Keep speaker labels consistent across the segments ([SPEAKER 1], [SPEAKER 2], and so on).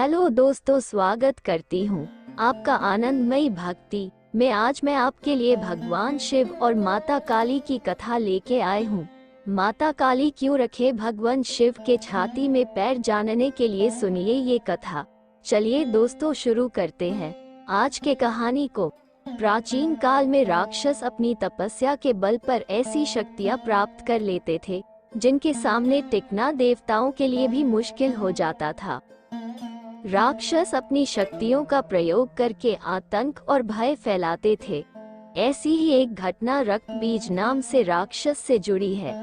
[SPEAKER 1] Hello दोस्तों, स्वागत करती हूँ आपका आनंदमयी भक्ति में। आज मैं आपके लिए भगवान शिव और माता काली की कथा लेके आए हूँ। माता काली क्यों रखे भगवान शिव के छाती में पैर, जानने के लिए सुनिए ये कथा। चलिए दोस्तों, शुरू करते हैं आज के कहानी को। प्राचीन काल में राक्षस अपनी तपस्या के बल पर ऐसी शक्तियाँ प्राप्त कर लेते थे जिनके सामने टिकना देवताओं के लिए भी मुश्किल हो जाता था। राक्षस अपनी शक्तियों का प्रयोग करके आतंक और भय फैलाते थे। ऐसी ही एक घटना रक्त बीज नाम से राक्षस से जुड़ी है।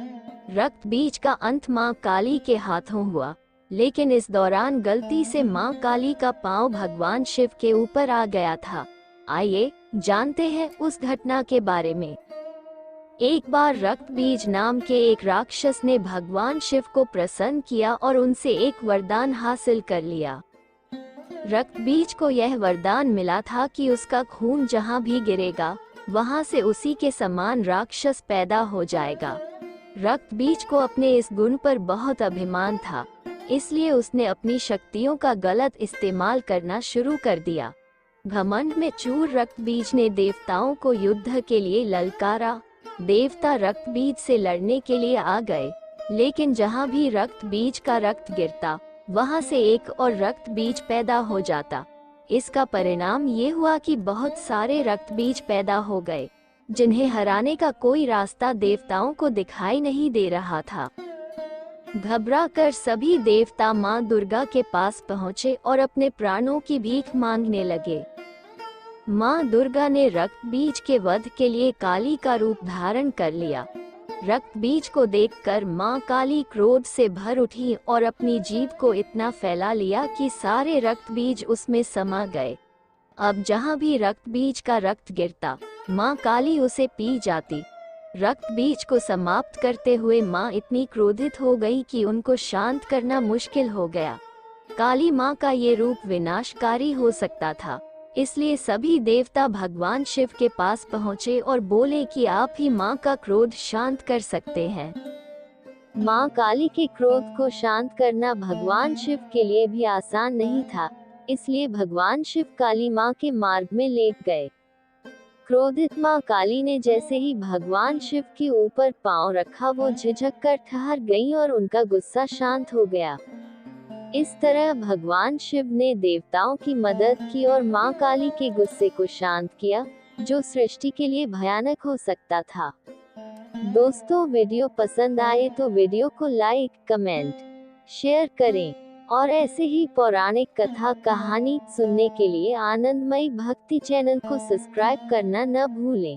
[SPEAKER 1] रक्त बीज का अंत मां काली के हाथों हुआ, लेकिन इस दौरान गलती से मां काली का पांव भगवान शिव के ऊपर आ गया था। आइए जानते हैं उस घटना के बारे में। एक बार रक्त बीज नाम के एक राक्षस ने भगवान शिव को प्रसन्न किया और उनसे एक वरदान हासिल कर लिया। रक्त बीज को यह वरदान मिला था कि उसका खून जहां भी गिरेगा वहां से उसी के समान राक्षस पैदा हो जाएगा। रक्त बीज को अपने इस गुण पर बहुत अभिमान था, इसलिए उसने अपनी शक्तियों का गलत इस्तेमाल करना शुरू कर दिया। घमंड में चूर रक्त बीज ने देवताओं को युद्ध के लिए ललकारा। देवता रक्त बीज से लड़ने के लिए आ गए, लेकिन जहां भी रक्त बीज का रक्त गिरता वहां से एक और रक्त बीज पैदा हो जाता। इसका परिणाम ये हुआ कि बहुत सारे रक्त बीज पैदा हो गए, जिन्हें हराने का कोई रास्ता देवताओं को दिखाई नहीं दे रहा था। घबरा कर सभी देवता मां दुर्गा के पास पहुंचे और अपने प्राणों की भीख मांगने लगे। मां दुर्गा ने रक्त बीज के वध के लिए काली का रूप धारण कर लिया। रक्त बीज को देखकर मां काली क्रोध से भर उठी और अपनी जीभ को इतना फैला लिया कि सारे रक्त बीज उसमें समा गए। अब जहां भी रक्त बीज का रक्त गिरता मां काली उसे पी जाती। रक्त बीज को समाप्त करते हुए मां इतनी क्रोधित हो गई कि उनको शांत करना मुश्किल हो गया। काली मां का ये रूप विनाशकारी हो सकता था, इसलिए सभी देवता भगवान शिव के पास पहुँचे और बोले कि आप ही मां का क्रोध शांत कर सकते हैं। मां काली के क्रोध को शांत करना भगवान शिव के लिए भी आसान नहीं था, इसलिए भगवान शिव काली मां के मार्ग में लेट गए। क्रोधित मां काली ने जैसे ही भगवान शिव के ऊपर पांव रखा, वो झिझक कर ठहर गईं और उनका गुस्सा शांत हो गया। इस तरह भगवान शिव ने देवताओं की मदद की और मां काली के गुस्से को शांत किया, जो सृष्टि के लिए भयानक हो सकता था। दोस्तों, वीडियो पसंद आए तो वीडियो को लाइक, कमेंट, शेयर करें और ऐसे ही पौराणिक कथा कहानी सुनने के लिए आनंदमयी भक्ति चैनल को सब्सक्राइब करना न भूलें।